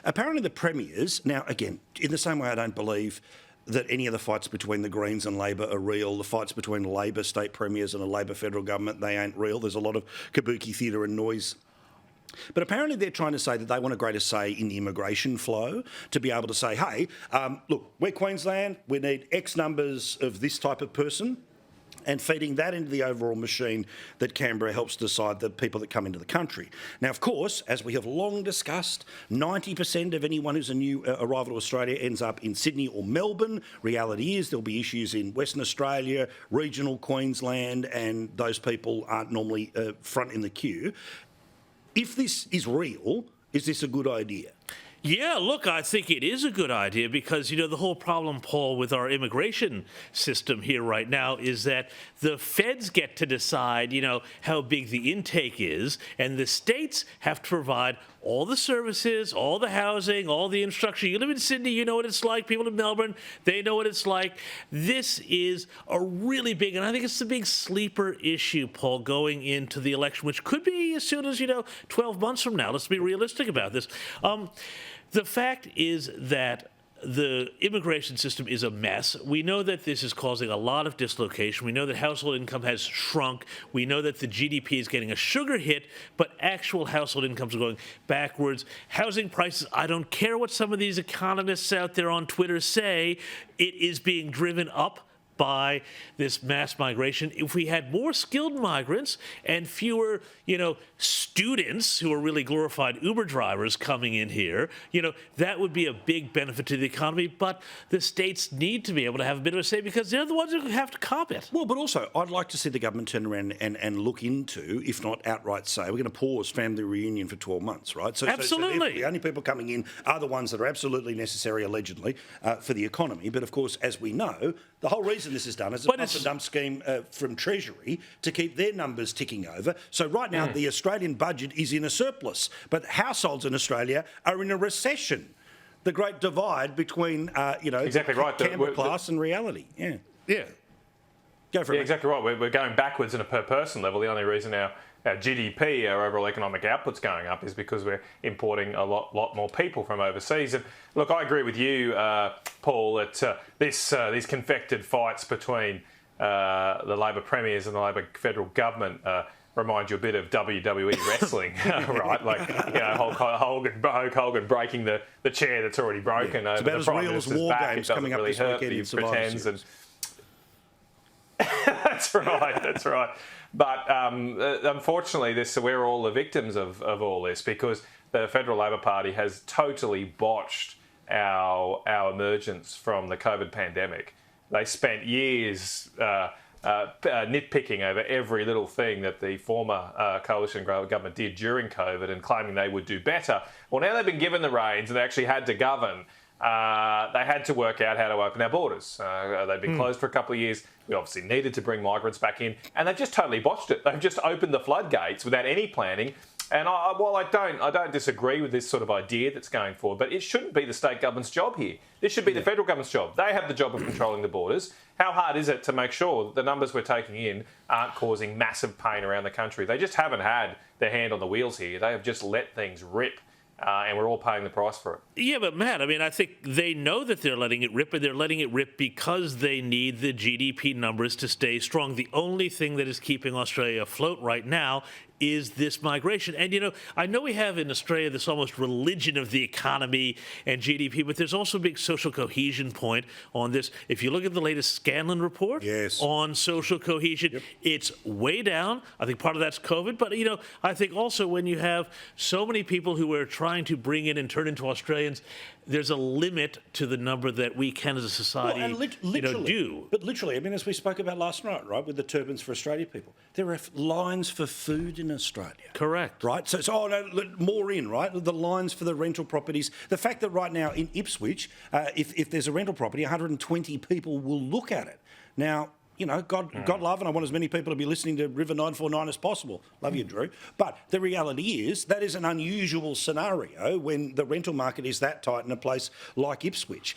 Apparently the premiers, now again, in the same way I don't believe that any of the fights between the Greens and Labor are real. The fights between Labor state premiers and a Labor federal government, they ain't real. There's a lot of kabuki theatre and noise. But apparently they're trying to say that they want a greater say in the immigration flow, to be able to say, hey, look, we're Queensland, we need X numbers of this type of person, and feeding that into the overall machine that Canberra helps decide the people that come into the country. Now, of course, as we have long discussed, 90% of anyone who's a new arrival to Australia ends up in Sydney or Melbourne. Reality is there'll be issues in Western Australia, regional Queensland, and those people aren't normally front in the queue. If this is real, is this a good idea? Yeah, look, I think it is a good idea because, the whole problem, Paul, with our immigration system here right now is that the feds get to decide, how big the intake is, and the states have to provide all the services, all the housing, all the infrastructure. You live in Sydney, you know what it's like. People in Melbourne, they know what it's like. This is a really big, and I think it's the big sleeper issue, Paul, going into the election, which could be as soon as, 12 months from now. Let's be realistic about this. The fact is that the immigration system is a mess. We know that this is causing a lot of dislocation. We know that household income has shrunk. We know that the GDP is getting a sugar hit, but actual household incomes are going backwards. Housing prices, I don't care what some of these economists out there on Twitter say, it is being driven up by this mass migration. If we had more skilled migrants and fewer, students who are really glorified Uber drivers coming in here, that would be a big benefit to the economy. But the states need to be able to have a bit of a say because they're the ones who have to cop it. Well, but also, I'd like to see the government turn around and look into, if not outright say, we're going to pause family reunion for 12 months, right? So, absolutely. So the only people coming in are the ones that are absolutely necessary, allegedly, for the economy. But of course, as we know, the whole reason this is done is a pump and dump scheme from Treasury to keep their numbers ticking over. So right now, the Australian budget is in a surplus, but households in Australia are in a recession. The great divide between, exactly right. Canberra class and reality. Yeah. Go for it. Yeah, exactly right. We're going backwards on a per person level. The only reason our GDP, our overall economic output's going up is because we're importing a lot more people from overseas. And look, I agree with you, Paul, that these confected fights between the Labor premiers and the Labor federal government remind you a bit of WWE wrestling, right? Like, Hulk Hogan breaking the chair that's already broken. It's about as real as War Games coming up this weekend in Survivor Series. That's right. But unfortunately, we're all the victims of all this because the Federal Labor Party has totally botched our emergence from the COVID pandemic. They spent years nitpicking over every little thing that the former coalition government did during COVID and claiming they would do better. Well, now they've been given the reins and they actually had to govern. They had to work out how to open our borders. They've been closed for a couple of years. We obviously needed to bring migrants back in, and they've just totally botched it. They've just opened the floodgates without any planning. And while I don't disagree with this sort of idea that's going forward, but it shouldn't be the state government's job here. This should be the federal government's job. They have the job of controlling the borders. How hard is it to make sure that the numbers we're taking in aren't causing massive pain around the country? They just haven't had their hand on the wheels here. They have just let things rip. And we're all paying the price for it. Yeah, but Matt, I think they know that they're letting it rip, but they're letting it rip because they need the GDP numbers to stay strong. The only thing that is keeping Australia afloat right now is this migration. And, I know we have in Australia this almost religion of the economy and GDP, but there's also a big social cohesion point on this. If you look at the latest Scanlon report on social cohesion, it's way down. I think part of that's COVID, but, I think also when you have so many people who are trying to bring in and turn into Australians, there's a limit to the number that we can as a society do. But literally, as we spoke about last night, right, with the Turbans for Australia people, there are lines for food in Australia. Correct. Right? So more in, right? The lines for the rental properties. The fact that right now in Ipswich, if there's a rental property, 120 people will look at it. Now, God love, and I want as many people to be listening to River 949 as possible. Love you, Drew. But the reality is that is an unusual scenario when the rental market is that tight in a place like Ipswich.